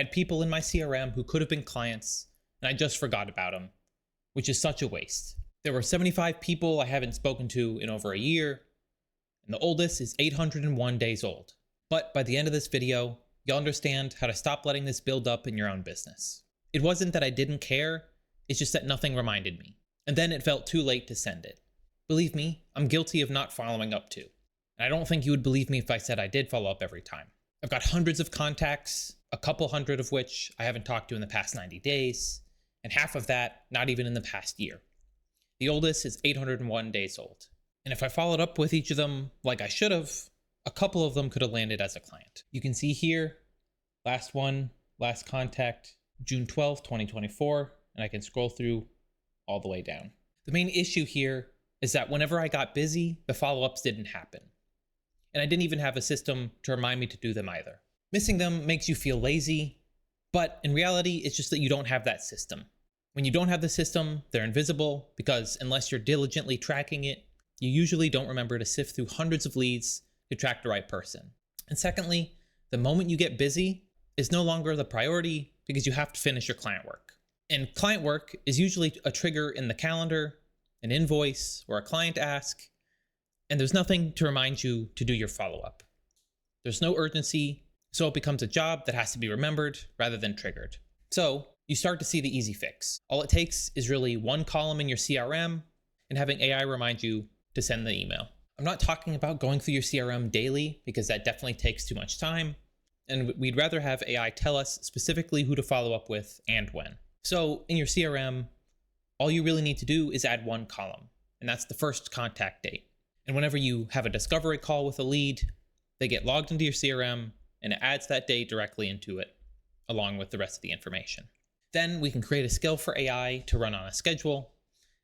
had people in my CRM who could have been clients, and I just forgot about them, which is such a waste. There were 75 people I haven't spoken to in over a year, and the oldest is 801 days old. But by the end of this video, you'll understand how to stop letting this build up in your own business. It wasn't that I didn't care, it's just that nothing reminded me. And then it felt too late to send it. Believe me, I'm guilty of not following up too. And I don't think you would believe me if I said I did follow up every time. I've got hundreds of contacts, a couple hundred of which I haven't talked to in the past 90 days, and half of that not even in the past year. The oldest is 801 days old. And if I followed up with each of them like I should have, a couple of them could have landed as a client. You can see here, last one, last contact, June 12th, 2024, and I can scroll through all the way down. The main issue here is that whenever I got busy, the follow-ups didn't happen. And I didn't even have a system to remind me to do them either. Missing them makes you feel lazy, but in reality, it's just that you don't have that system. When you don't have the system, they're invisible because unless you're diligently tracking it, you usually don't remember to sift through hundreds of leads to track the right person. And secondly, the moment you get busy is no longer the priority because you have to finish your client work. And client work is usually a trigger in the calendar, an invoice, or a client ask, and there's nothing to remind you to do your follow-up. There's no urgency, so it becomes a job that has to be remembered rather than triggered. So you start to see the easy fix. All it takes is really one column in your CRM and having AI remind you to send the email. I'm not talking about going through your CRM daily because that definitely takes too much time, and we'd rather have AI tell us specifically who to follow up with and when. So in your CRM, all you really need to do is add one column, and that's the first contact date. And whenever you have a discovery call with a lead, they get logged into your CRM and it adds that date directly into it, along with the rest of the information. Then we can create a skill for AI to run on a schedule.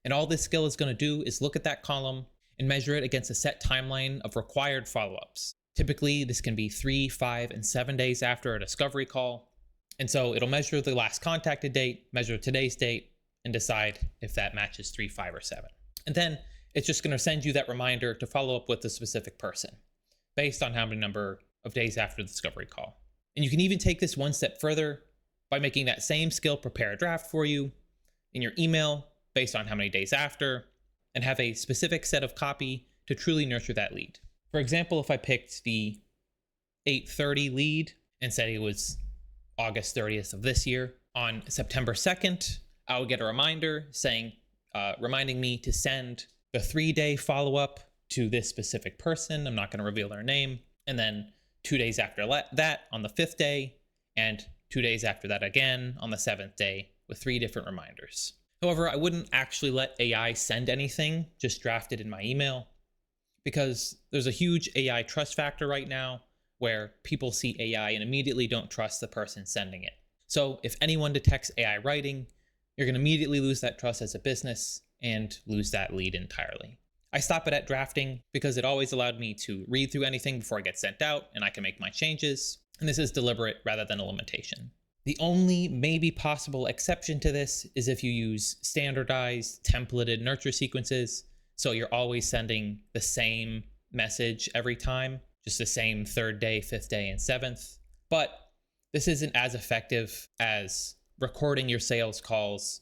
And all this skill is going to do is look at that column and measure it against a set timeline of required follow-ups. Typically, this can be 3, 5, and 7 days after a discovery call. And so it'll measure the last contacted date, measure today's date, and decide if that matches 3, 5, or 7. And then it's just going to send you that reminder to follow up with the specific person based on how many number of days after the discovery call. And you can even take this one step further by making that same skill prepare a draft for you in your email based on how many days after, and have a specific set of copy to truly nurture that lead. For example, if I picked the 8:30 lead and said it was August 30th of this year, on September 2nd, I would get a reminder saying, reminding me to send the 3-day follow-up to this specific person. I'm not going to reveal their name. And then 2 days after that on the 5th day, and 2 days after that again on the 7th day, with 3 different reminders. However, I wouldn't actually let AI send anything just drafted in my email, because there's a huge AI trust factor right now where people see AI and immediately don't trust the person sending it. So if anyone detects AI writing, you're going to immediately lose that trust as a business and lose that lead entirely. I stop it at drafting because it always allowed me to read through anything before it gets sent out, and I can make my changes. And this is deliberate rather than a limitation. The only maybe possible exception to this is if you use standardized templated nurture sequences. So you're always sending the same message every time, just the same 3rd day, 5th day, and 7th. But this isn't as effective as recording your sales calls,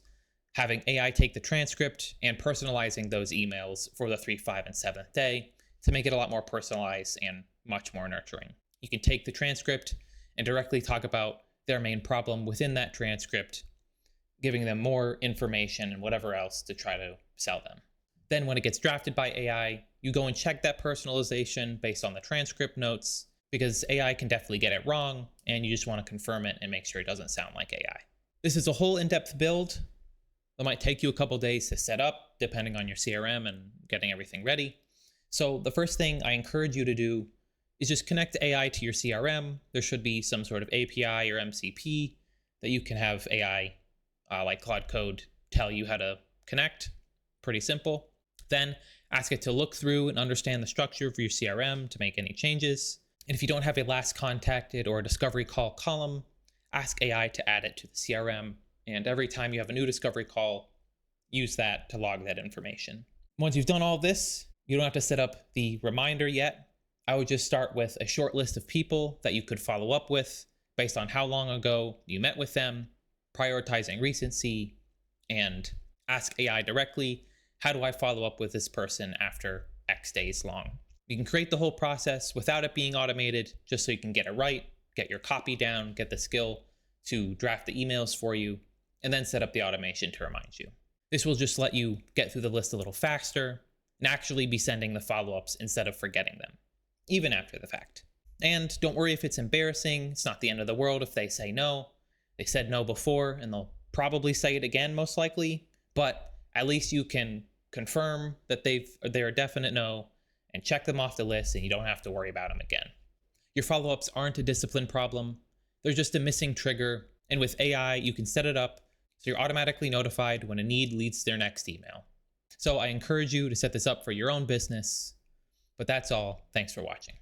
having AI take the transcript, and personalizing those emails for the 3, 5, and 7th day to make it a lot more personalized and much more nurturing. You can take the transcript and directly talk about their main problem within that transcript, giving them more information and whatever else to try to sell them. Then when it gets drafted by AI, you go and check that personalization based on the transcript notes, because AI can definitely get it wrong, and you just want to confirm it and make sure it doesn't sound like AI. This is a whole in-depth build that might take you a couple days to set up, depending on your CRM and getting everything ready. So the first thing I encourage you to do is just connect AI to your CRM. There should be some sort of API or MCP that you can have AI like Claude Code tell you how to connect. Pretty simple. Then ask it to look through and understand the structure of your CRM to make any changes. And if you don't have a last contacted or a discovery call column, ask AI to add it to the CRM. And every time you have a new discovery call, use that to log that information. Once you've done all this, you don't have to set up the reminder yet. I would just start with a short list of people that you could follow up with based on how long ago you met with them, prioritizing recency, and ask AI directly, how do I follow up with this person after X days long? You can create the whole process without it being automated, just so you can get it right, get your copy down, get the skill to draft the emails for you, and then set up the automation to remind you. This will just let you get through the list a little faster and actually be sending the follow-ups instead of forgetting them, even after the fact. And don't worry if it's embarrassing. It's not the end of the world if they say no. They said no before, and they'll probably say it again, most likely, but at least you can confirm that they're a definite no and check them off the list, and you don't have to worry about them again. Your follow-ups aren't a discipline problem. They're just a missing trigger, and with AI, you can set it up so you're automatically notified when a need leads to their next email. So I encourage you to set this up for your own business. But that's all. Thanks for watching.